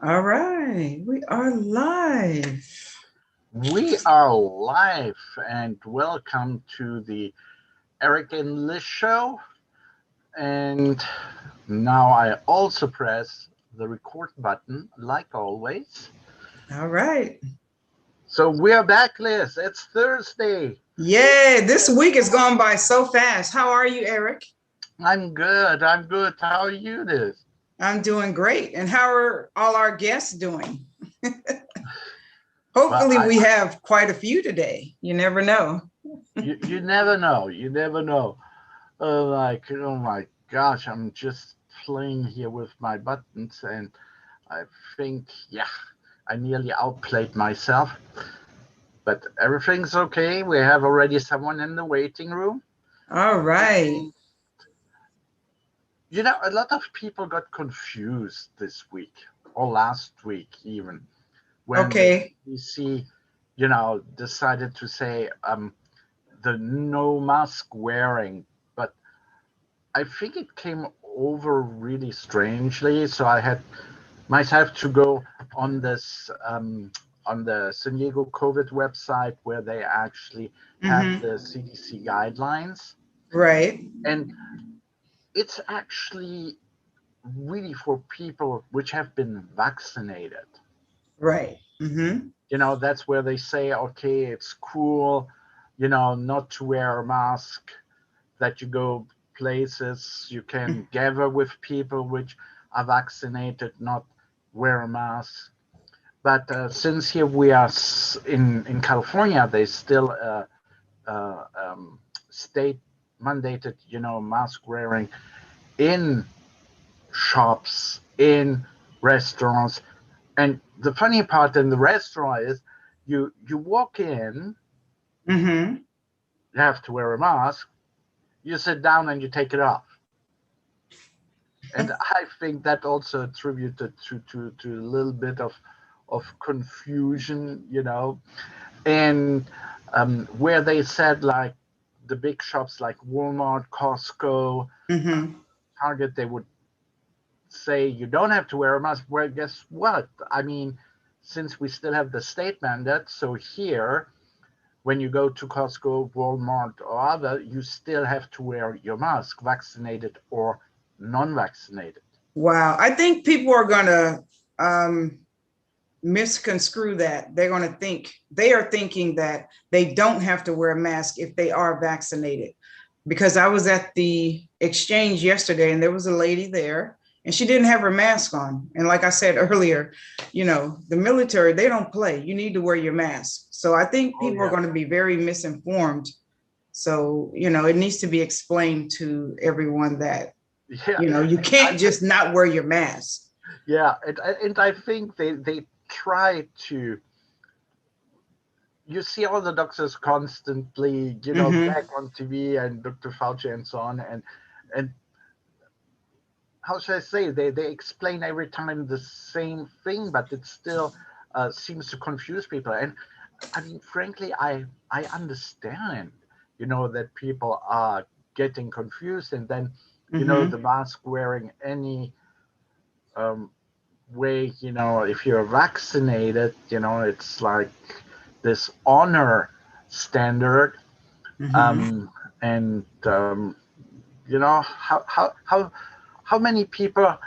All right, we are live. We are live and welcome to the Eric and Liz show. And now I also press the record button like always. All right. So we are back, Liz. It's Thursday. Yay, this week has gone by so fast. How are you, Eric? I'm good. I'm good. How are you, Liz? I'm doing great. And how are all our guests doing? Well, Hopefully, we have quite a few today. You never know. you never know. You never know. Oh my gosh, I'm just playing here with my buttons and I think, yeah, I nearly outplayed myself. But everything's okay. We have already someone in the waiting room. All right. And, you know, a lot of people got confused this week or last week, even when the Okay. CDC, decided to say the no mask wearing. But I think it came over really strangely. So I had myself to go on this on the San Diego COVID website where they actually have Mm-hmm. the CDC guidelines, Right. and it's actually really for people which have been vaccinated. Right. Mm-hmm. That's where they say, okay, it's cool, not to wear a mask, that you go places, you can gather with people which are vaccinated, not wear a mask. But since here we are in California, they still state mandated, mask wearing in shops, in restaurants. And the funny part in the restaurant is you walk in, Mm-hmm. you have to wear a mask, you sit down and you take it off. And I think that also attributed to a little bit of confusion, and where they said like the big shops like Walmart, Costco, Mm-hmm. Target, they would say you don't have to wear a mask. Well, guess what? I mean, since we still have the state mandate, so here, when you go to Costco, Walmart, or other, you still have to wear your mask, vaccinated or non-vaccinated. Wow. I think people are gonna um misconstrue that. They're going to think they are thinking that they don't have to wear a mask if they are vaccinated. Because I was at the exchange yesterday and there was a lady there and she didn't have her mask on. And like I said earlier, the military, they don't play. You need to wear your mask. So I think Oh people are yeah, going to be very misinformed. So, it needs to be explained to everyone that, yeah, you and I, can't just not wear your mask. yeah, and I think they try to. You see all the doctors constantly, Mm-hmm. back on TV and Dr. Fauci and so on, and how should I say, they explain every time the same thing, but it still seems to confuse people. And I mean, frankly, I understand, that people are getting confused, and then the Mm-hmm. mask wearing any um, way, if you're vaccinated, it's like this honor standard, Mm-hmm. um, and how many people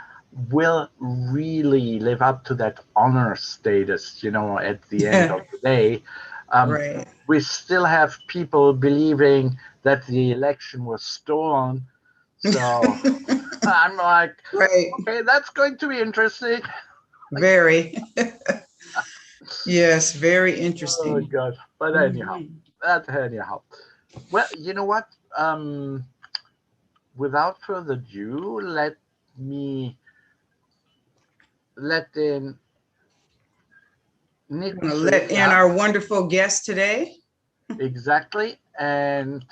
will really live up to that honor status, at the end of the day. Um, Right. we still have people believing that the election was stolen. So I'm like, Right. okay, that's going to be interesting. Like, Very. Yes, very oh interesting. God. But anyhow, Mhm. anyhow. Well, you know what? Without further ado, me let in We're going to let in Nitria our wonderful guest today. exactly, and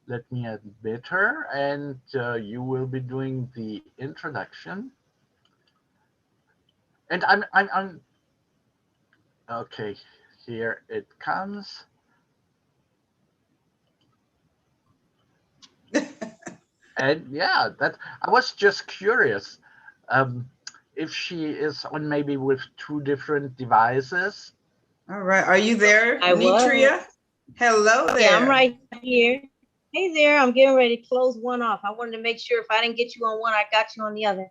let me admit her, and you will be doing the introduction. And I'm okay. Here it comes, and yeah, that I was just curious. Um, if she is on maybe with two different devices. All right. Are you there, I Nitria? was. Hello there. Yeah, I'm right here. Hey there, I'm getting ready to close one off. I wanted to make sure if I didn't get you on one, I got you on the other.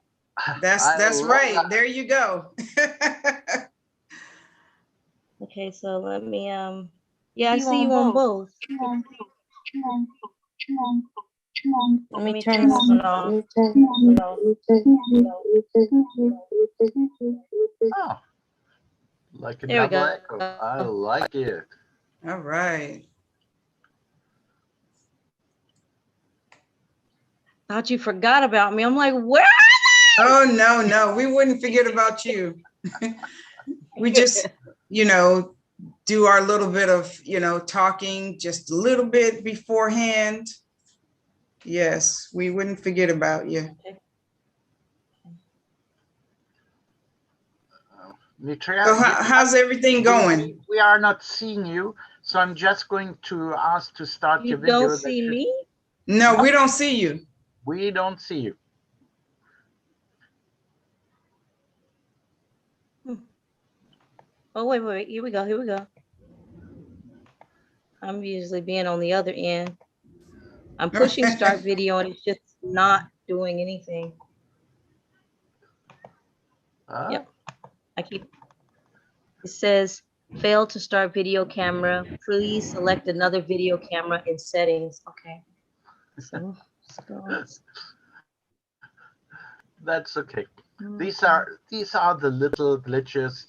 That's love right. that. There you go. Okay, so let me yeah, I see you on both. Let me turn this one off. Oh, like a There we double go. echo. I like it. All right. Thought you forgot about me. I'm like, where? Oh, no, we wouldn't forget about you. We just, do our little bit of, talking just a little bit beforehand. Yes, we wouldn't forget about you. Nitria, So how's everything going? we are not seeing you, so I'm just going to ask to start You your video. don't see me? No, we don't see you. We don't see you. Oh, wait. Here we go. I'm usually being on the other end. I'm pushing start video and it's just not doing anything. Yep. It says failed to start video camera. Please select another video camera in settings. Okay. So let's go. That's okay. These are the little glitches,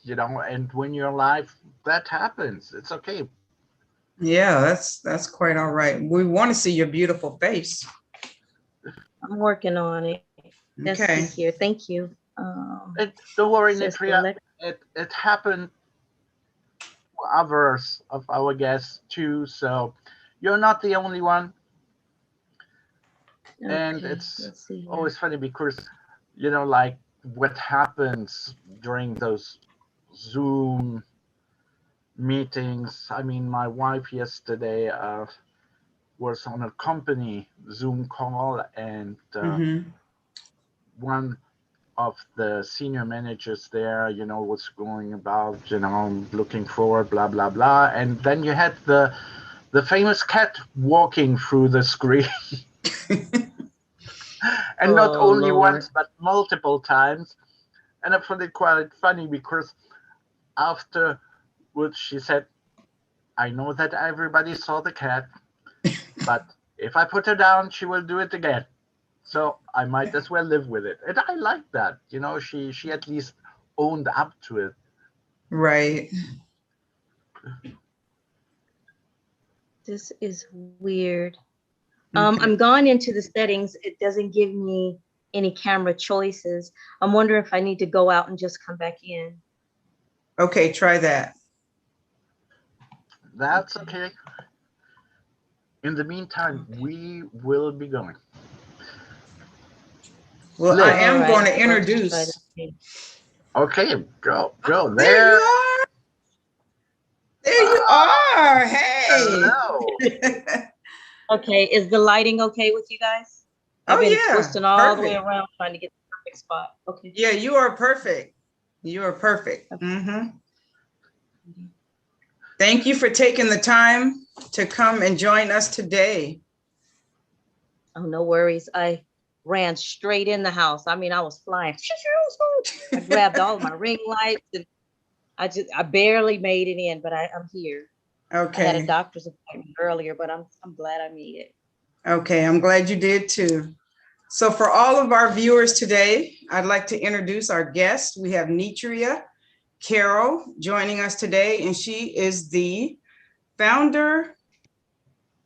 and when you're live, that happens. It's okay. Yeah, that's quite all right. We want to see your beautiful face. I'm working on it. Let's Okay. see here. Thank you. Don't worry, Nitria. It happened to others of our guests too, so you're not the only one. Okay, and it's always funny because like what happens during those Zoom meetings. I mean, my wife yesterday was on a company Zoom call, and one of the senior managers there, was going about, looking forward, blah blah blah, and then you had the famous cat walking through the screen. And not only once, but multiple times. And I found it quite funny because afterwards she said, I know that everybody saw the cat, but if I put her down, she will do it again. So I might as well live with it. And I like that. She at least owned up to it. Right. This is weird. I'm gone into the settings. It doesn't give me any camera choices. I'm wondering if I need to go out and just come back in. Okay, try that. That's okay. In the meantime, we will be going. Well, I am going to introduce. Okay, go. There you are. There you are. Hey. Hello. Okay, is the lighting okay with you guys? I've been twisting all the way around trying to get the perfect spot. Okay. Yeah, you are perfect. You are perfect. Okay. Thank you for taking the time to come and join us today. Oh, no worries. I ran straight in the house. I mean, I was flying. I grabbed all my ring lights and I barely made it in, but I'm here. Okay. I had a doctor's appointment earlier, but I'm glad I made it. Okay, I'm glad you did too. So for all of our viewers today, I'd like to introduce our guest. We have Nitria Carroll joining us today, and she is the founder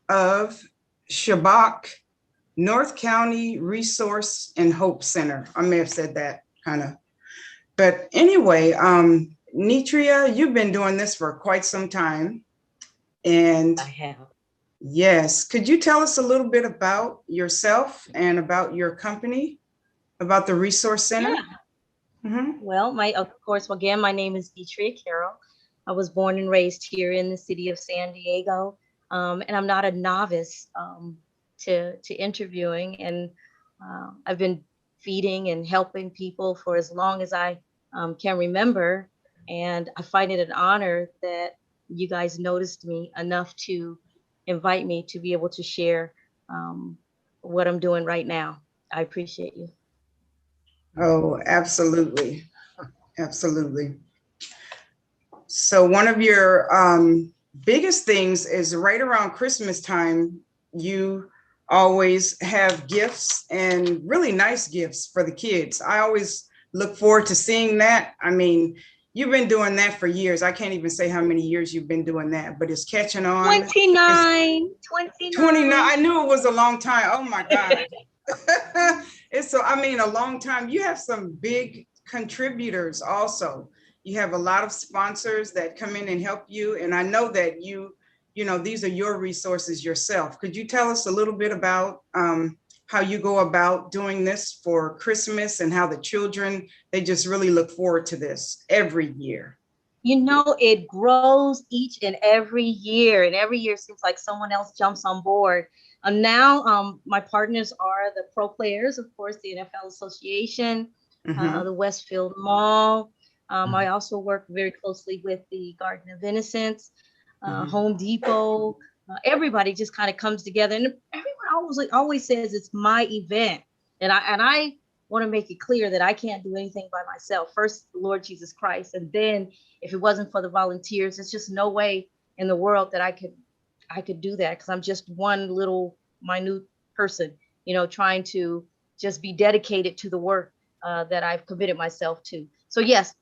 of Shabak North County Resource and Hope Center. I may have said that kind of, but anyway, Nitria, you've been doing this for quite some time. And I have. Yes. Could you tell us a little bit about yourself and about your company, about the Resource Center? Yeah. Well, of course, again, my name is Nitria Carroll. I was born and raised here in the city of San Diego, and I'm not a novice to interviewing. And I've been feeding and helping people for as long as I can remember. And I find it an honor that you guys noticed me enough to invite me to be able to share what I'm doing right now. I appreciate you. Oh, absolutely. Absolutely. So one of your biggest things is right around Christmas time, you always have gifts and really nice gifts for the kids. I always look forward to seeing that. I mean, you've been doing that for years. I can't even say how many years you've been doing that, but it's catching on. 29. It's 29. I knew it was a long time. Oh my God. It's so, I mean, a long time. You have some big contributors also. You have a lot of sponsors that come in and help you. And I know that you know, these are your resources yourself. Could you tell us a little bit about how you go about doing this for Christmas and how the children, they just really look forward to this every year? You know, it grows each and every year, and every year seems like someone else jumps on board. Now, my partners are the pro players, of course, the NFL Association, the Westfield Mall. I also work very closely with the Garden of Innocence, Home Depot. Everybody just kind of comes together, and everyone always says it's my event, and I want to make it clear that I can't do anything by myself. First, the Lord Jesus Christ, and then if it wasn't for the volunteers, there's just no way in the world that I could do that, because I'm just one little minute person, you know, trying to just be dedicated to the work that I've committed myself to. So yes,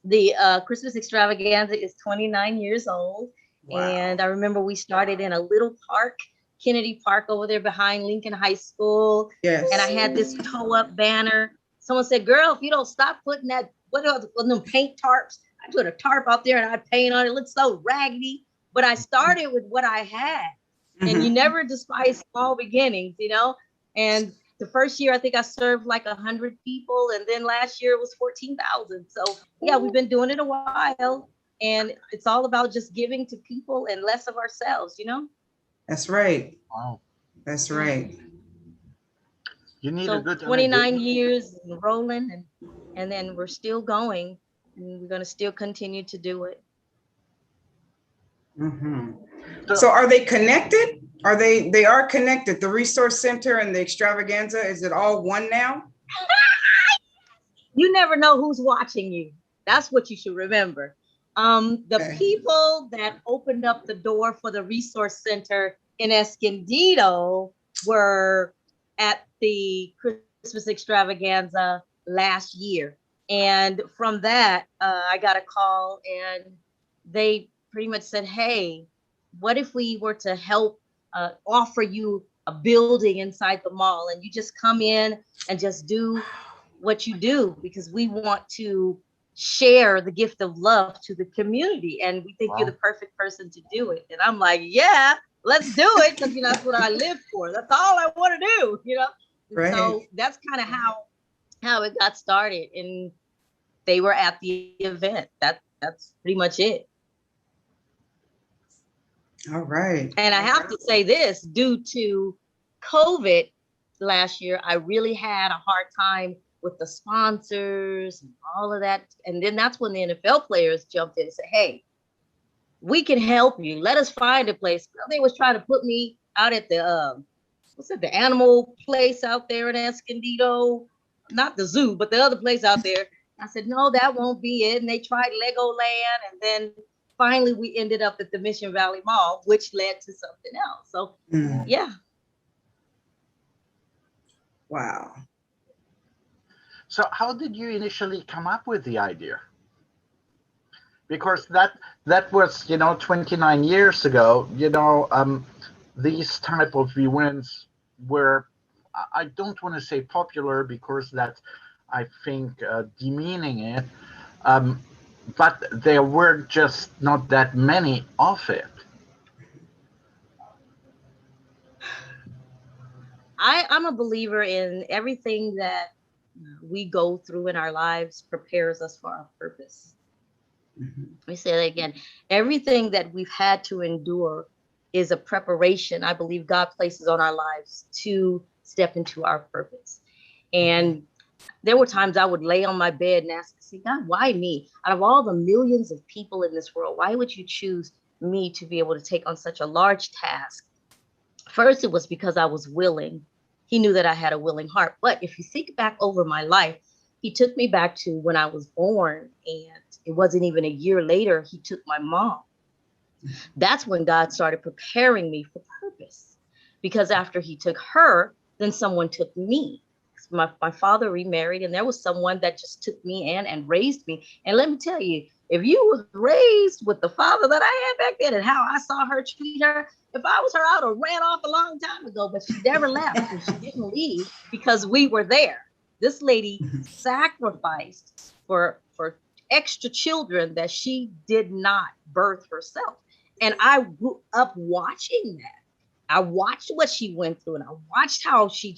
the Christmas extravaganza is 29 years old. Wow. And I remember we started in a little park, Kennedy Park over there behind Lincoln High School. Yes. And I had this toe-up banner. Someone said, girl, if you don't stop putting that, what are them paint tarps? I put a tarp out there and I paint on it. It looks so raggedy. But I started with what I had. And you never despise small beginnings, you know? And the first year, I think I served like 100 people. And then last year it was 14,000. So yeah, we've been doing it a while. And it's all about just giving to people and less of ourselves, you know? That's right. Wow. That's right. You need so a good 29 years rolling, and then we're still going, and we're going to still continue to do it. So are they connected? They are connected? The Resource Center and the extravaganza, is it all one now? You never know who's watching you. That's what you should remember. The people that opened up the door for the Resource Center in Escondido were at the Christmas extravaganza last year. And from that, I got a call, and they pretty much said, hey, what if we were to help offer you a building inside the mall, and you just come in and just do what you do, because we want to share the gift of love to the community, and we think you're the perfect person to do it. And I'm like, yeah, let's do it, because you know that's what I live for. That's all I want to do, you know. Right. So that's kind of how it got started, and they were at the event. That's pretty much it. All right. And I have to say this, due to COVID last year, I really had a hard time with the sponsors and all of that. And then that's when the NFL players jumped in and said, hey, we can help you. Let us find a place. They was trying to put me out at the, the animal place out there in Escondido, not the zoo, but the other place out there. I said, no, that won't be it. And they tried Legoland. And then finally we ended up at the Mission Valley Mall, which led to something else. So yeah. Wow. So how did you initially come up with the idea? Because that was, 29 years ago, these type of events were, I don't want to say popular, because that, I think, demeaning it, but there were just not that many of it. I'm a believer in everything that we go through in our lives prepares us for our purpose. Let me say that again. Everything that we've had to endure is a preparation, I believe, God places on our lives to step into our purpose. And There were times I would lay on my bed and ask, see, God, why me? Out of all the millions of people in this world, why would you choose me to be able to take on such a large task? First, it was because I was willing. He knew that I had a willing heart. But if you think back over my life, he took me back to when I was born, and it wasn't even a year later, he took my mom. That's when God started preparing me for purpose. Because after he took her, then someone took me. My father remarried, and there was someone that just took me in and raised me. And let me tell you, if you was raised with the father that I had back then and how I saw her treat her, if I was her, I would have ran off a long time ago, but she never left, and she didn't leave because we were there. This lady sacrificed for extra children that she did not birth herself. And I grew up watching that. I watched what she went through, and I watched how she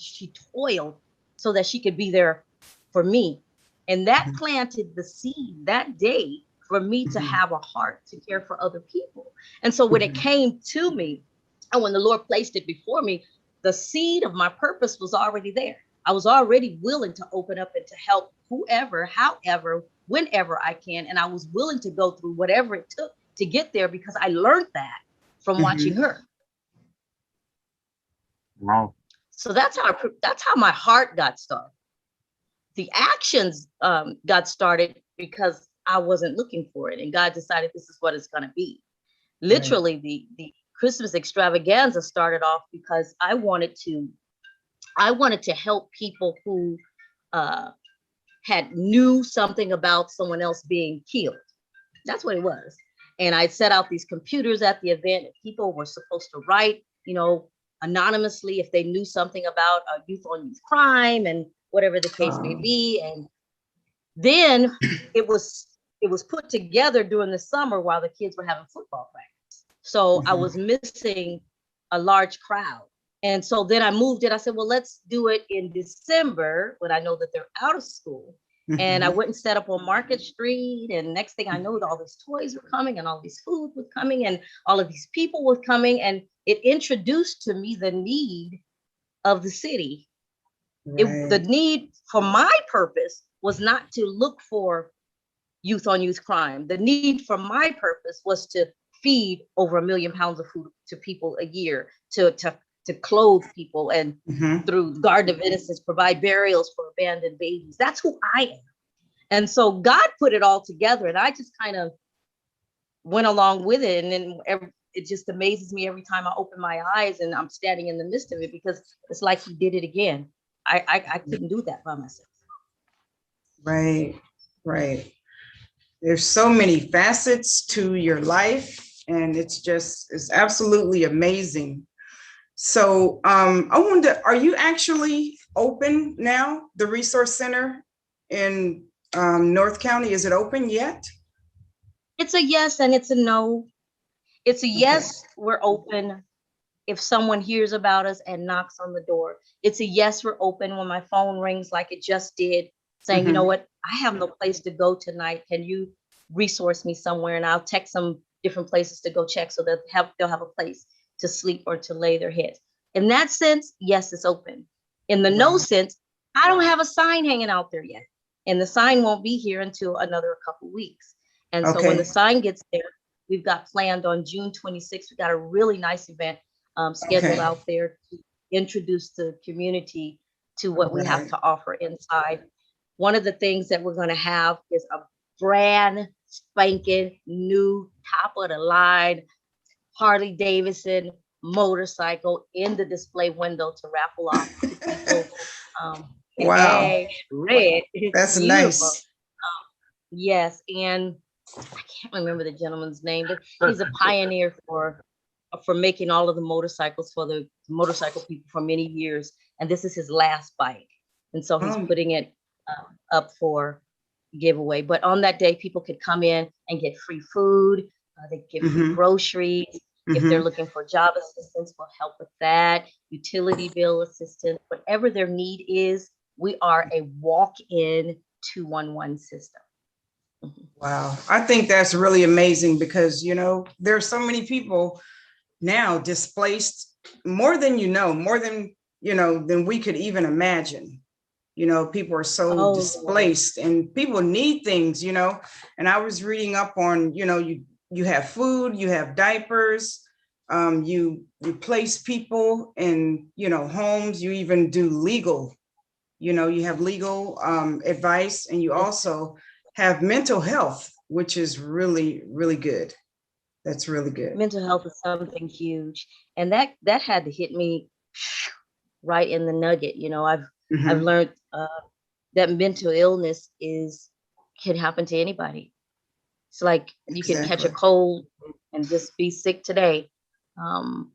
toiled so that she could be there for me. And that planted the seed that day for me to have a heart to care for other people. And so when it came to me, and when the Lord placed it before me, the seed of my purpose was already there. I was already willing to open up and to help whoever, however, whenever I can. And I was willing to go through whatever it took to get there because I learned that from watching her. Wow. So that's how my heart got started. The actions got started because I wasn't looking for it, and God decided this is what it's going to be. Literally, the Christmas extravaganza started off because I wanted to help people who had knew something about someone else being killed. That's what it was. And I set out these computers at the event, and people were supposed to write, anonymously if they knew something about youth on youth crime and whatever the case may be. And then it was put together during the summer while the kids were having football practice. So I was missing a large crowd. And so then I moved it. I said, well, let's do it in December when I know that they're out of school. And I went and set up on Market Street. And next thing I know, all these toys were coming and all these food was coming and all of these people were coming. And it introduced to me the need of the city. The need for my purpose was not to look for youth on youth crime. The need for my purpose was to feed over 1 million pounds of food to people a year, to clothe people, and through Garden of Innocence, provide burials for abandoned babies. That's who I am. And so God put it all together, and I just kind of went along with it. And then it just amazes me every time I open my eyes and I'm standing in the midst of it, because it's like he did it again. I couldn't do that by myself. Right. There's so many facets to your life, and it's absolutely amazing. So I wonder, are you actually open now? The Resource Center in North County, is it open yet? It's a yes and it's a no. It's a yes, we're open if someone hears about us and knocks on the door. It's a yes, we're open when my phone rings like it just did, saying, you know what, I have no place to go tonight. Can you resource me somewhere? And I'll text some different places to go check so that they'll have a place to sleep or to lay their heads. In that sense, yes, it's open. In the no sense, I don't have a sign hanging out there yet. And the sign won't be here until another couple weeks. And so when the sign gets there, we've got planned on June 26th. We got a really nice event scheduled out there to introduce the community to what we have to offer inside. One of the things that we're going to have is a brand spanking new top of the line Harley Davidson motorcycle in the display window to raffle off to people. Wow. Red. That's nice. Yes. And I can't remember the gentleman's name, but he's a pioneer for making all of the motorcycles for the motorcycle people for many years. And this is his last bike. And so he's putting it up for giveaway. But on that day, people could come in and get free food. They get free groceries. If they're looking for job assistance, we'll help with that. Utility bill assistance, whatever their need is, we are a walk-in 211 system. Wow. I think that's really amazing because, there's so many people now displaced, more than than we could even imagine. You know, people are so Oh, displaced and people need things, you know. And I was reading up on, you know, you have food, you have diapers, you place people in, you know, homes, you even do legal, you know, you have legal advice, and you also have mental health, which is really, really good. That's really good. mental health is something huge, and that had to hit me right in the nugget. You know, I've Mhm. learned that mental illness can happen to anybody. It's like you can catch a Exactly. cold and just be sick today. Um,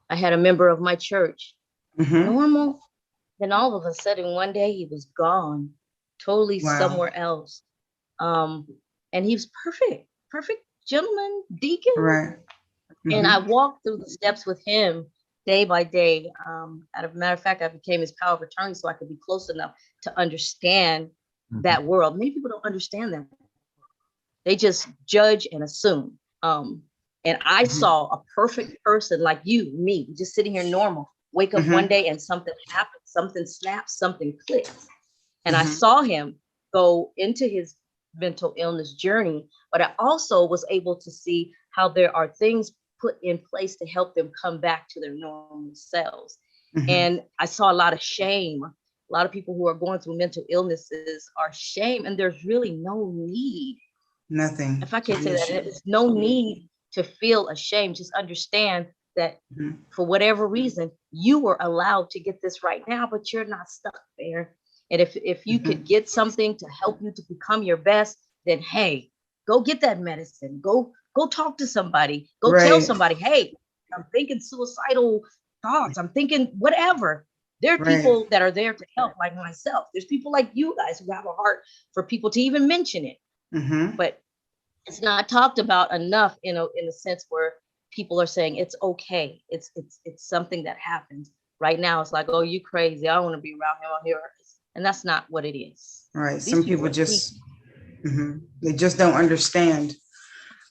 I had a member of my church, Mhm. normal, then all of a sudden one day he was gone, totally Wow. somewhere else. Um, and he was perfect gentleman, deacon. Right. And I Mhm. walked through the steps with him day by day. As a matter of fact, I became his power of attorney so I could be close enough to understand Mhm. that world. Many people don't understand that. They just judge and assume. And I Mhm. saw a perfect person like you, me, just sitting here normal, wake up one Mhm. day and something happens, something snaps, something clicks. And I Mhm. saw him go into his mental illness journey, but I also was able to see how there are things put in place to help them come back to their normal selves. Mhm. And I saw a lot of shame. A lot of people who are going through mental illnesses are shame, and there's really no need. Nothing If I to can be say that, ashamed. there's no need to feel ashamed. Just understand that Mhm. for whatever reason, you were allowed to get this right now, but you're not stuck there. And if you could Mhm. get something to help you to become your best, then hey, go get that medicine. Go talk to somebody. Go tell Right. somebody, hey, I'm thinking suicidal thoughts. I'm thinking whatever. There are Right. people that are there to help, like myself. There's people like you guys who have a heart for people to even mention it. Mhm. But it's not talked about enough in a sense where people are saying it's okay. It's something that happens. Right now it's like, oh, you crazy, I don't want to be around him on here. And that's not what it is. Right. These Some people people are people. just they just don't understand.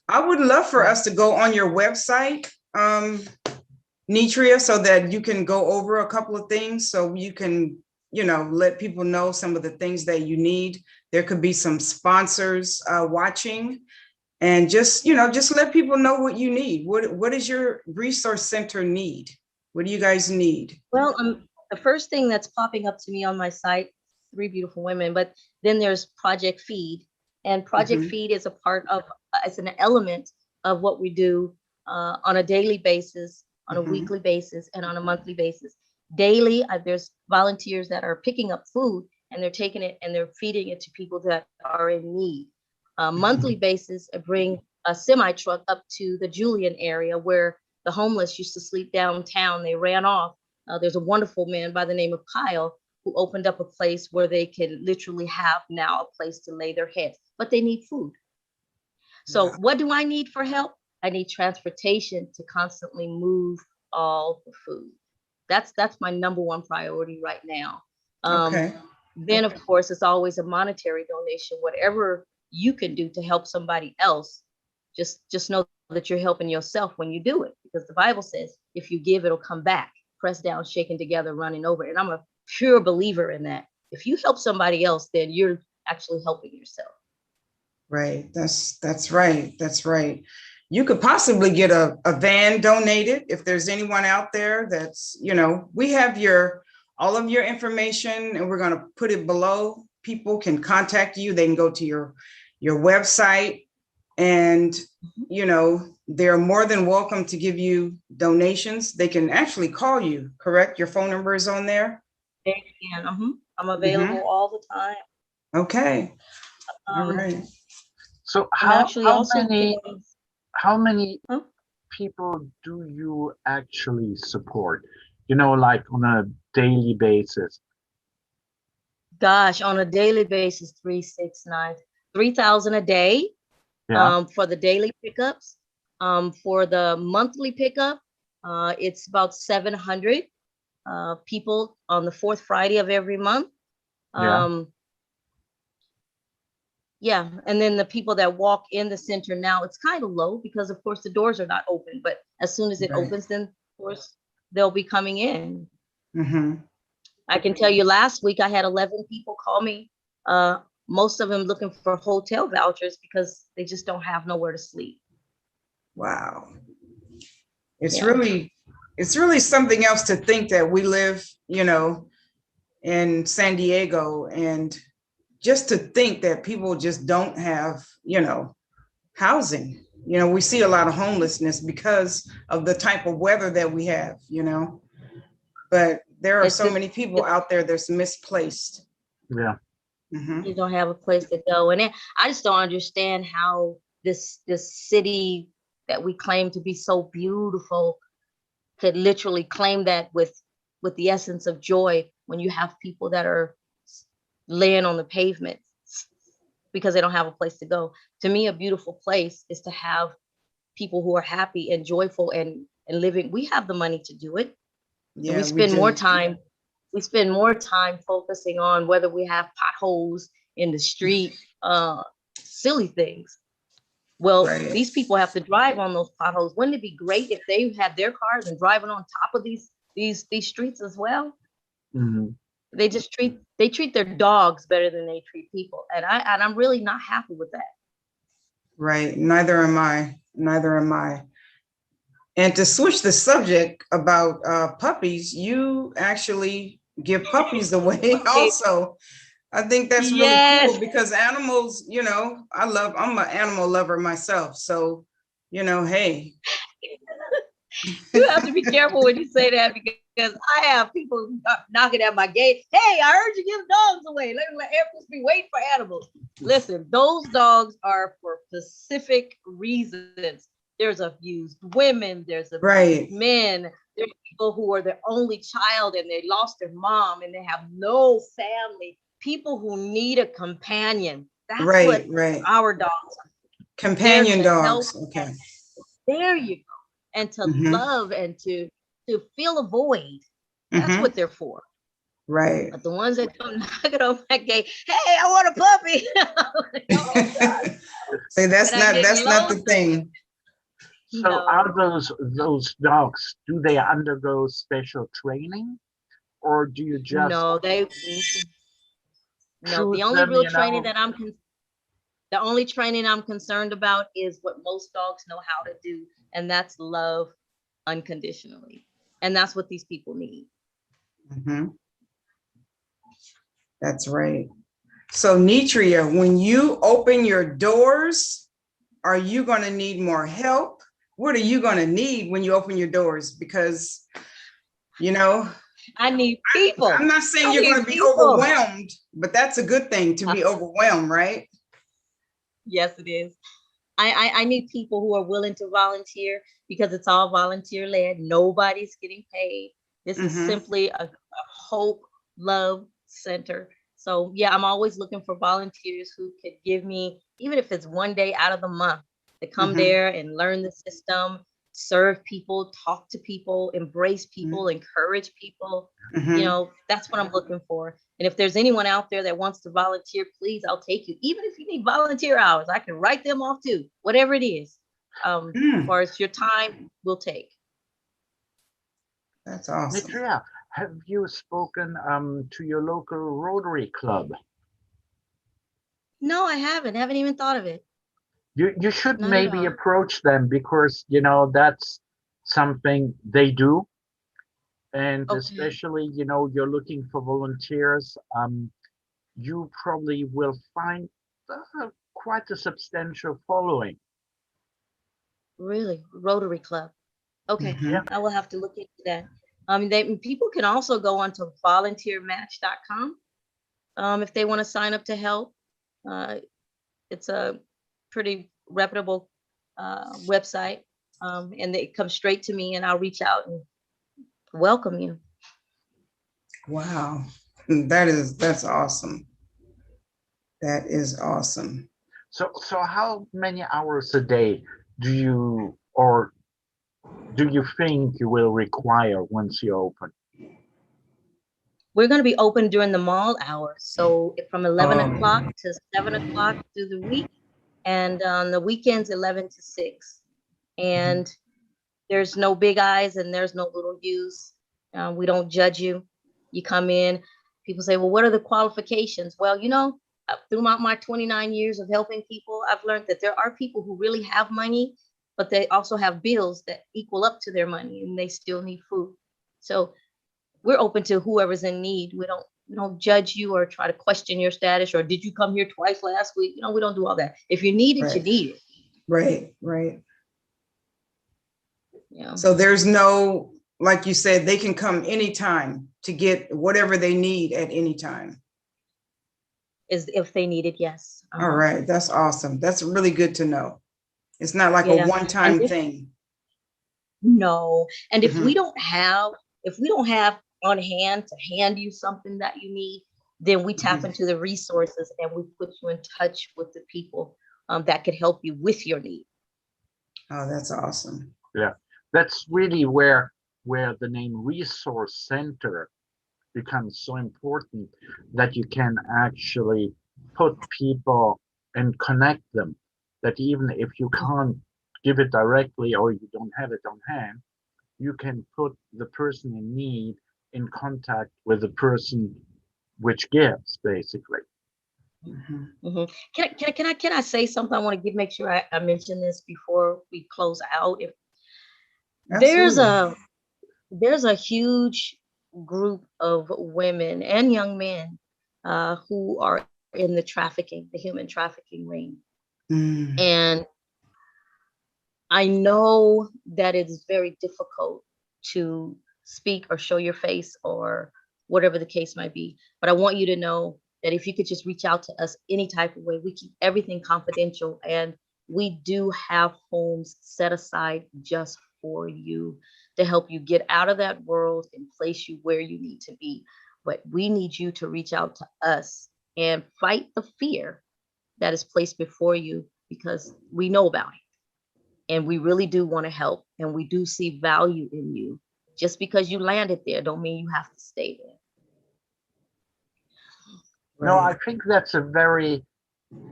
I would love for Right. us to go on your website, Nitria, so that you can go over a couple of things, so you can, you know, let people know some of the things that you need. There could be some sponsors watching, and just, you know, just let people know what you need. What does your resource center need? What do you guys need? Well, the first thing that's popping up to me on my site, three beautiful women, but then there's Project Feed, and Project Mhm. Feed is a part of, it's an element of what we do on a daily basis, on a Mhm. weekly basis, and on a monthly basis. Daily, there's volunteers that are picking up food and they're taking it and they're feeding it to people that are in need. Monthly basis, I bring a semi truck up to the Julian area where the homeless used to sleep downtown. They ran off. There's a wonderful man by the name of Kyle who opened up a place where they can literally have now a place to lay their heads, but they need food. So Wow. what do I need for help? I need transportation to constantly move all the food. That's my number one priority right now. Um, Okay. then of course it's always a monetary donation. Whatever you can do to help somebody else, just know that you're helping yourself when you do it, because the Bible says if you give, it'll come back, pressed down, shaken together, running over. And I'm a pure believer in that. If you help somebody else, then you're actually helping yourself. Right. That's right. That's right. You could possibly get a van donated if there's anyone out there that's, you know, we have your all of your information, and we're going to put it below. People can contact you. They can go to your website, and, you know, they're more than welcome to give you donations. They can actually call you, correct? Your phone number is on there. And I'm available Hmm. all the time. Okay. All Um, right. So I'm actually how also many doing, how many huh? people do you actually support? You know, like on a daily basis. Gosh, on a daily basis, 369, 3,000 a day Yeah, for the daily pickups. For the monthly pickup, it's about 700 people on the fourth Friday of every month. yeah. Um, yeah, and then the people that walk in the center now, it's kind of low because of course the doors are not open, but as soon as it Right. opens, then of course they'll be coming in. Hmm. I can tell you last week I had 11 people call me, most of them looking for hotel vouchers because they just don't have nowhere to sleep. Wow. It's Yeah. really something else to think that we live, in San Diego, and just to think that people just don't have, housing. We see a lot of homelessness because of the type of weather that we have, but there are It's so just, many people out there that's misplaced. Yeah. Mhm. you don't have a place to go. And then I just don't understand how this city that we claim to be so beautiful could literally claim that with the essence of joy when you have people that are laying on the pavement because they don't have a place to go. To me, a beautiful place is to have people who are happy and joyful and living. We have the money to do it. And Yeah, we we spend more do. time focusing on whether we have potholes in the street, silly things. Well, Right. these people have to drive on those potholes. Wouldn't it be great if they had their cars and driving on top of these streets as well? Mhm. They just treat their dogs better than they treat people, and I'm really not happy with that. Right. Neither am I. Neither am I. And to switch the subject about puppies, you actually give puppies away also. I think that's really Yes, cool because animals, I'm an animal lover myself. So, hey. you have to be careful when you say that because I have people knocking at my gate. Hey, I heard you give dogs away. Let airports be waiting for animals. Listen, those dogs are for specific reasons. There's abused women, there's abused Right. men, there's people who are their only child and they lost their mom and they have no family. People who need a companion. That's what Right. our dogs are. Companion There to help. dogs. Okay. There you go. And to Mhm. love and to fill a void. That's Mhm. what they're for. Right. But the ones that come knocking on my gate, hey, I want a puppy. Like, oh God. Say And I get that's not the loads of them. thing. So are No, those dogs, do they undergo special training, or do you just no, no. choose The only them, real training that the only training I'm concerned about is what most dogs know how to do, and that's love unconditionally. And that's what these people need. Mhm. That's right. So Nitria, when you open your doors, are you going to need more help? What are you going to need when you open your doors? Because, I need people. I'm not saying I you're going need to be people. overwhelmed, but that's a good thing to be overwhelmed, right? Yes, it is. I need people who are willing to volunteer because it's all volunteer led. Nobody's getting paid. This is Mm-hmm. simply a hope, love center. So yeah, I'm always looking for volunteers who could give me, even if it's one day out of the month, to come Mm-hmm. there and learn the system, serve people, talk to people, embrace people, encourage people. Mm-hmm. That's what I'm looking for. And if there's anyone out there that wants to volunteer, please, I'll take you. Even if you need volunteer hours, I can write them off too. Whatever it is, as far as your time, we'll take. That's awesome. Nitria, have you spoken to your local Rotary Club? No, I haven't. Haven't even thought of it. You should Not at maybe all. approach them because that's something they do, and Okay. especially you're looking for volunteers. You probably will find quite a substantial following. Really? Rotary Club. Okay. Mm-hmm. Yeah. I will have to look into that. People can also go onto volunteermatch.com if they want to sign up to help. Uh, it's a pretty reputable website, and they come straight to me, and I'll reach out and welcome you. Wow. That's awesome. That is awesome. So how many hours a day do you think you will require once you open? We're going to be open during the mall hours, so from 11 o'clock Um, to 7 o'clock through the week, and on the weekends 11 to 6. And there's no big eyes and there's no little U's. We don't judge you. You come in, people say, well, what are the qualifications? Well, you know, throughout my 29 years of helping people, I've learned that there are people who really have money, but they also have bills that equal up to their money and they still need food. So we're open to whoever's in need. We don't judge you or try to question your status or did you come here twice last week? You know, we don't do all that. If you need it, you Right. need it. Right, right. Yeah. So there's no, like you said, they can come anytime to get whatever they need at any time. Is if they need it, yes. All right, that's awesome. That's really good to know. It's not like a Yeah. one-time And thing. no. And if we Mhm. don't have, on hand to hand you something that you need, then we tap Mhm. into the resources and we put you in touch with the people that could help you with your need. Oh, that's awesome. Yeah, that's really where the name resource center becomes so important, that you can actually put people and connect them, that even if you can't give it directly or you don't have it on hand, you can put the person in need in contact with the person which gives, basically. Mhm. Mhm. Can I say something? I want to make sure I mention this before we close out. If there's Absolutely. a huge group of women and young men who are in the human trafficking ring. Mm. And I know that it is very difficult to speak or show your face or whatever the case might be. But I want you to know that if you could just reach out to us any type of way, we keep everything confidential and we do have homes set aside just for you to help you get out of that world and place you where you need to be. But we need you to reach out to us and fight the fear that is placed before you because we know about it and we really do want to help and we do see value in you. Just because you landed there don't mean you have to stay there. No, I Right. think that's a very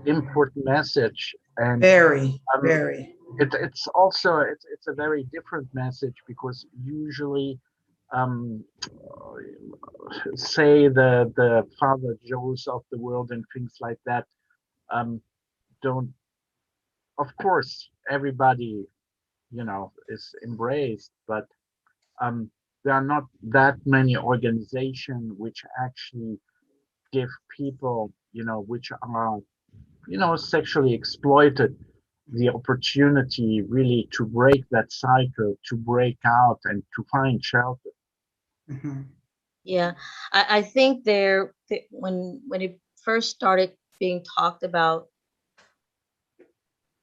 important message, and Very, um, very. it's also it's a very different message, because usually, um, say the Father Joes of the world and things like that, don't, of course everybody, is embraced, but um, there are not that many organizations which actually give people, which are, sexually exploited, the opportunity really to break that cycle, to break out and to find shelter. Mhm. Yeah, I think when it first started being talked about,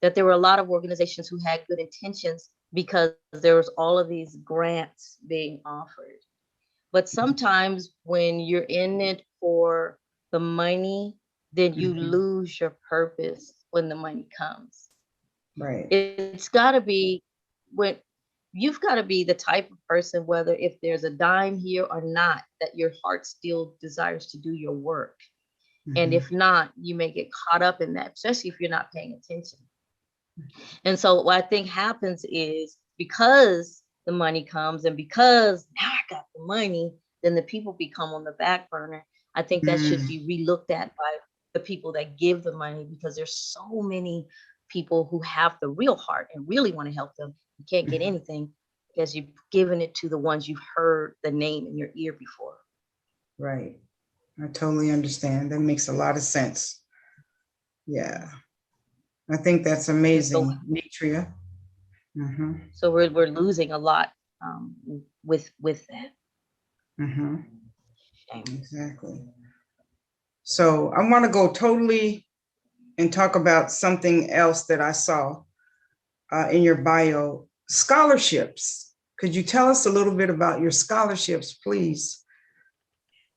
that there were a lot of organizations who had good intentions because there was all of these grants being offered. But sometimes when you're in it for the money, then you Mhm. lose your purpose when the money comes. Right. It's got to be when you've got to be the type of person, whether if there's a dime here or not, that your heart still desires to do your work. And Mhm. if not, you may get caught up in that, especially if you're not paying attention. And so what I think happens is because the money comes and because now I got the money, then the people become on the back burner. I think that should Mm. be relooked at by the people that give the money because there's so many people who have the real heart and really want to help them. You can't get Mhm. anything because you've given it to the ones you've heard the name in your ear before. Right. I totally understand. That makes a lot of sense. Yeah. I think that's And so amazing, Nitria. Mm-hmm. so we're losing a lot with that. Mm-hmm. Shame. Exactly. So I want to go totally and talk about something else that I saw in your bio, scholarships. Could you tell us a little bit about your scholarships, please?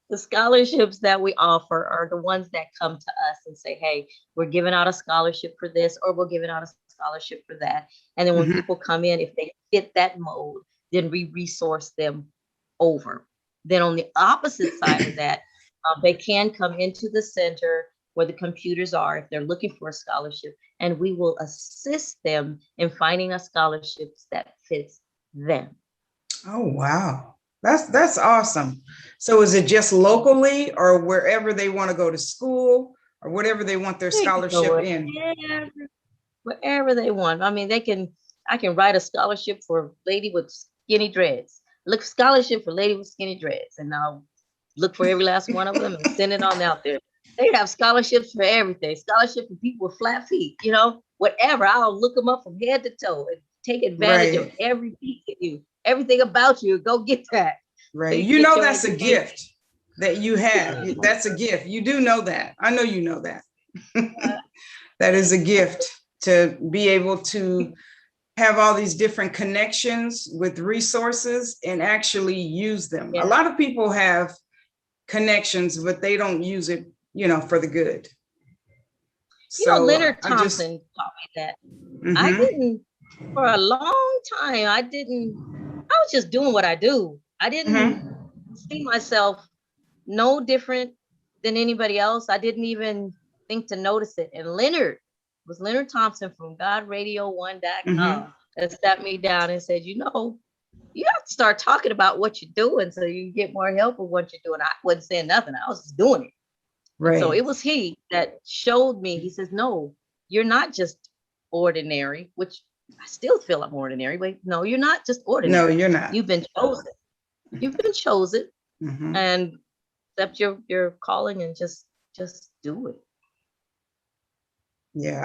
The scholarships that we offer are the ones that come to us and say, hey, we're giving out a scholarship for this, or we're giving out a scholarship for that. And then when Mhm. people come in, if they fit that mode, then we resource them over. Then on the opposite side of that, they can come into the center where the computers are if they're looking for a scholarship, and we will assist them in finding a scholarships that fits them. Oh, wow. That's awesome. So is it just locally or wherever they want to go to school or whatever they want their They can go scholarship in? wherever they want. I mean, I can write a scholarship for lady with skinny dreads. Look, scholarship for lady with skinny dreads. And I'll look for every last one of them and send it on out there. They have scholarships for everything. Scholarship for people with flat feet, whatever. I'll look them up from head to toe and take advantage of Right, every piece of you, everything about you. Go get that. So right. you You get know your that's a education. gift that you have. That's a gift. You do know that. I know you know that. That is a gift to be able to have all these different connections with resources and actually use them. A Yeah. lot of people have connections, but they don't use it, for the good. So Leonard I just, Thompson taught me that. I mm-hmm, didn't, for a long time, I was just doing what I do. I didn't mm-hmm, see myself no different than anybody else. I didn't even think to notice it. And Leonard Thompson from mm-hmm. GodRadio1.com that sat me down and said, you have to start talking about what you're doing so you get more help with what you're doing. I wasn't saying nothing. I was just doing it. And so Right. it was he that showed me. He says, no, you're not just ordinary, which I still feel I'm ordinary, but no, you're not just No, ordinary. you're not. You've been chosen. You've been chosen, Mm-hmm. and accept your calling and just do it. Yeah,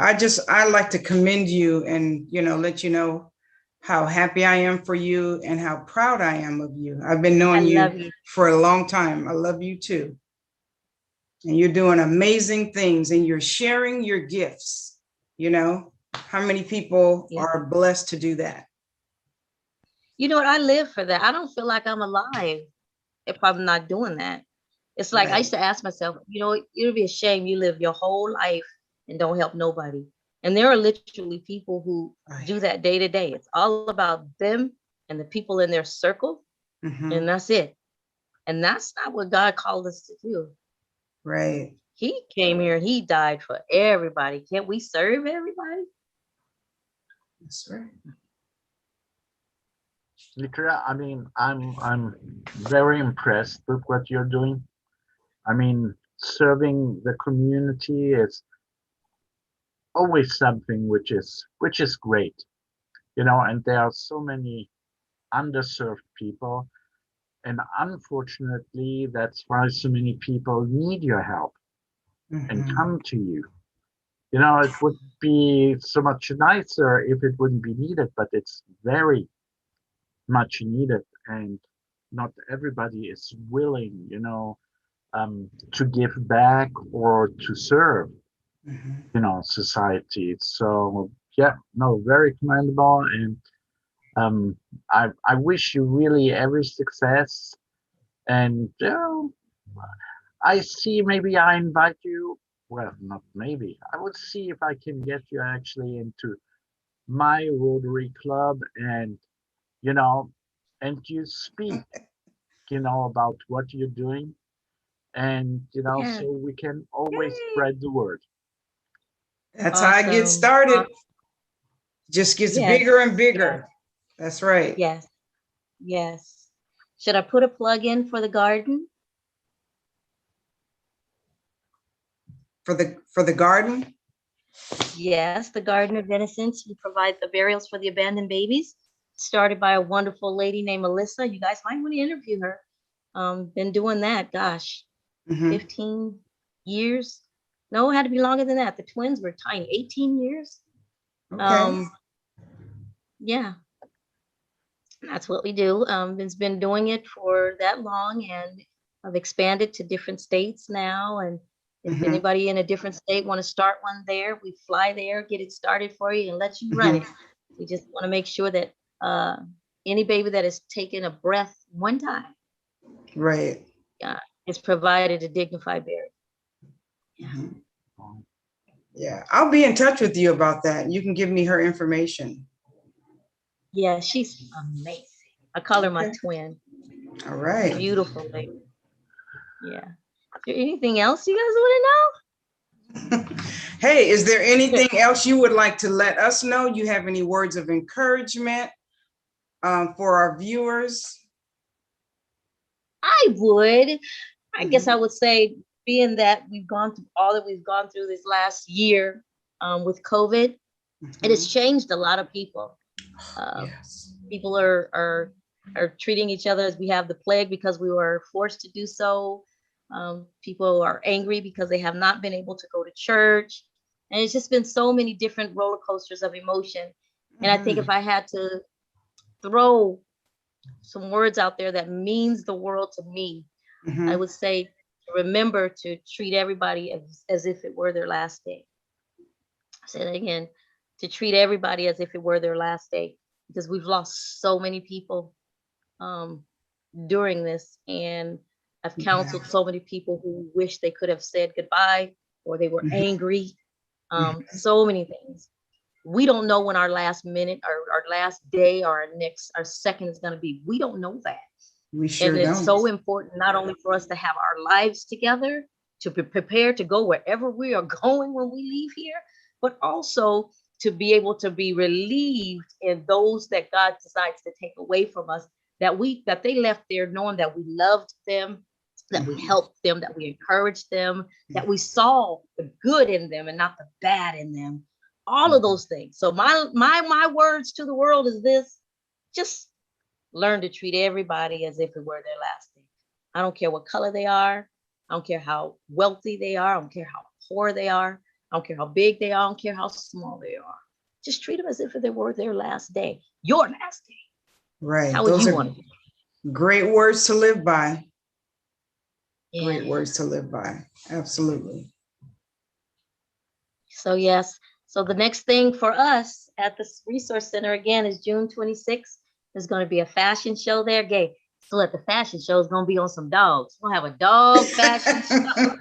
I like to commend you and, let you know how happy I am for you and how proud I am of you. I've been I knowing love you you. for a long time. I love you too. And you're doing amazing things and you're sharing your gifts. How many people Yeah. are blessed to do that? You know what? I live for that. I don't feel like I'm alive if I'm not doing that. It's like I used Right. to ask myself, it would be a shame you live your whole life and don't help nobody. And there are literally people who do that day to day. It's all about them and the people in their circle, Mm-hmm. and that's it. And that's not what God called us to do. Right. He came here and he died for everybody. Can't we serve everybody? That's right. Nikra, I mean, I'm very impressed with what you're doing. I mean, serving the community is always something which is great, and there are so many underserved people, and unfortunately, that's why so many people need your help and Mm-hmm. come to you. It would be so much nicer if it wouldn't be needed, but it's very much needed, and not everybody is willing, to give back or to serve, Mm-hmm. society. So yeah, no, very commendable, and um, I wish you really every success, and I see maybe I invite you. Well, not maybe. I would see if I can get you actually into my Rotary Club, and you know, and you speak, about what you're doing, and Yeah. so we can always Yay. spread the word. That's how I get Awesome. started. Just gets Yes. bigger and Yes. bigger. That's right. Yes. Yes. Should I put a plug in for the garden? For the garden. Yes, the Garden of Innocence. We provide the burials for the abandoned babies, started by a wonderful lady named Alyssa. You guys might want to interview her. Been doing that, gosh, Mm-hmm. 15 years. No, it had to be longer than that. The twins were tiny, 18 years. Okay. Yeah, that's what we do. It's been doing it for that long, and I've expanded to different states now. And if Mm-hmm. anybody in a different state want to start one there, we fly there, get it started for you, and let you run Mm-hmm. it. We just want to make sure that any baby that has taken a breath one time Right. is provided a dignified burial. Yeah. Mm-hmm. Yeah, I'll be in touch with you about that. You can give me her information. Yeah, she's amazing. I call her my Okay. twin. All right. Beautiful lady. Yeah. Is there anything else you guys want to know? Hey, is there anything else you would like to let us know? You have any words of encouragement for our viewers? I guess I would say, being that we've gone through all that we've gone through this last year with COVID, it has changed a lot of people. Yes. People are treating each other as we have the plague because we were forced to do so. People are angry because they have not been able to go to church. And it's just been so many different roller coasters of emotion. And I think if I had to throw some words out there that means the world to me, I would say remember to treat everybody as if it were their last day. I say that again, to treat everybody as if it were their last day, because we've lost so many people during this. And I've counseled so many people who wish they could have said goodbye, or they were angry. So many things. We don't know when our last minute, our last day, or our second is going to be. We don't know that. We sure and it's don't. so important not only for us to have our lives together, to be prepared to go wherever we are going when we leave here, but also to be able to be relieved in those that God decides to take away from us, that they left there knowing that we loved them, that we helped them, that we encouraged them, that we saw the good in them and not the bad in them. All of those things. So my words to the world is this: just learn to treat everybody as if it were their last day. I don't care what color they are. I don't care how wealthy they are. I don't care how poor they are. I don't care how big they are. I don't care how small they are. Just treat them as if they were their last day, your last day. Right. How would Those you are want to be? great words to live by. Yeah. Great words to live by. Absolutely. So yes. So the next thing for us at the Resource Center again is June 26th. There's going to be a fashion show there. Gay. So at the fashion show is going to be on some dogs. We'll have a dog fashion show.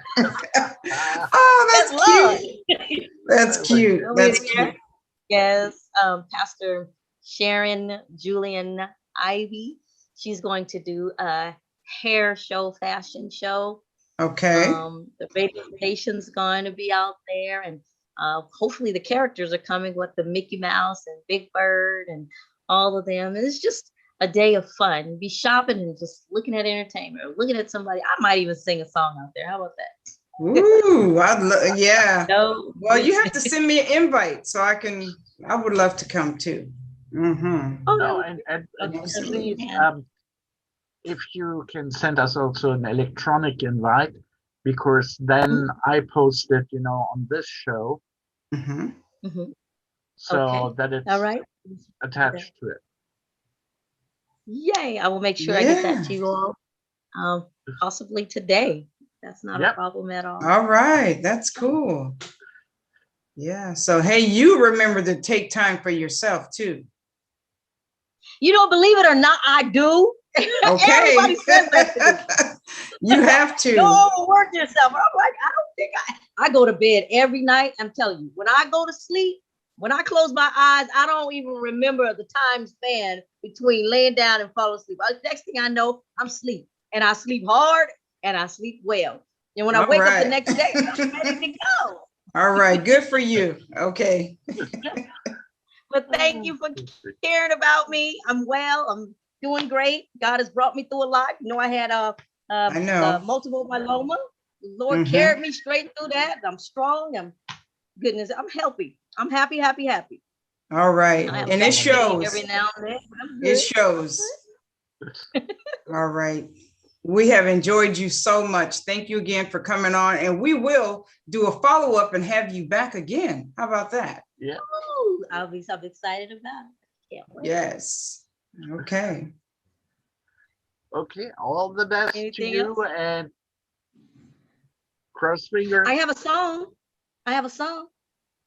Oh, that's cute. That's cute. That's cute. Yes. Pastor Sharon Julian Ivy. She's going to do a hair show, fashion show. Okay. The radio station's going to be out there, and hopefully the characters are coming with the Mickey Mouse and Big Bird and all of them. And it's just a day of fun. Be shopping and just looking at entertainment, or looking at somebody. I might even sing a song out there. How about that? Ooh, yeah. No. Well, you have to send me an invite so I would love to come too. Oh, No, and please, if you can send us also an electronic invite, because then I post it, on this show, so that it's all right, attached to it. Yay! I will make sure I get that to you all, possibly today. That's not a problem at all. All right, that's cool. Yeah. So hey, you remember to take time for yourself too. Believe it or not, I do. Okay. Everybody says that to me. You have to. Don't overwork yourself. I'm like, I don't think I go to bed every night. I'm telling you, when I go to sleep, when I close my eyes, I don't even remember the time span between laying down and falling asleep. Next thing I know, I'm asleep, and I sleep hard and I sleep well. And when I wake up the next day, I'm ready to go. All right, good for you. Okay. But thank you for caring about me. I'm well. I'm doing great. God has brought me through a lot. I had multiple myeloma. The Lord carried me straight through that. I'm strong. I'm healthy. I'm happy. All right. And it shows. Every now and then. It shows. All right. We have enjoyed you so much. Thank you again for coming on. And we will do a follow-up and have you back again. How about that? Yeah. Ooh, I'm excited about it. Can't wait. Yes. Okay. Okay. All the best Anything to you, else? and cross fingers. I have a song.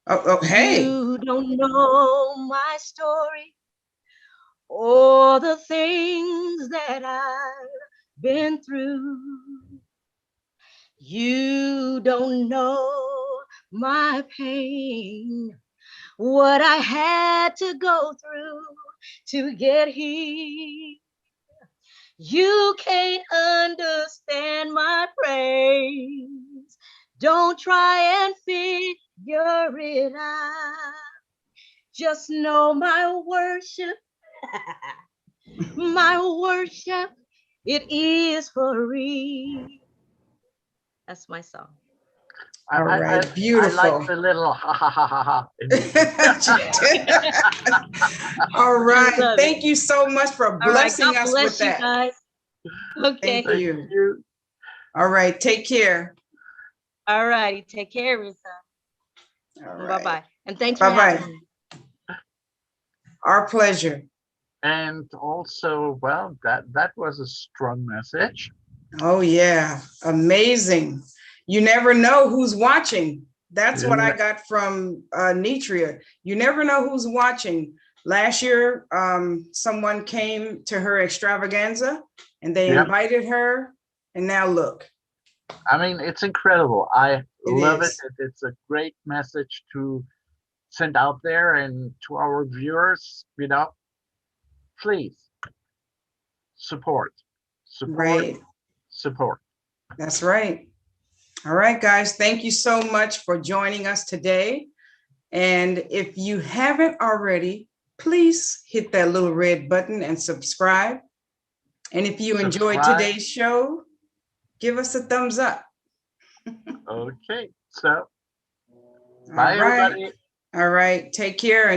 Oh, hey. You don't know my story or the things that I've been through. You don't know my pain, what I had to go through to get here. You can't understand my praise. Don't try and figure it out. Just know my worship It is for real. That's my song. All right, I like beautiful. the little ha ha ha ha ha. in it. All right. love Thank you so much for All right. blessing God us with bless you that. guys. Okay. Thank you. You. All right. Take care. All righty. Take care of yourself. All Bye right. bye. And thanks for Bye-bye. having me. Our pleasure. And also, well, that was a strong message. Oh, yeah. Amazing. You never know who's watching. That's what I got from Nitria. You never know who's watching. Last year, someone came to her extravaganza and they Yep. invited her. And now look. I mean, it's incredible. I love it. is. It's a great message to send out there and to our viewers. You know, please support, Right. support. That's right. All right, guys. Thank you so much for joining us today. And if you haven't already, please hit that little red button and subscribe. And if you enjoyed today's show, give us a thumbs up. Okay, so All bye, right. everybody. All right. Take care.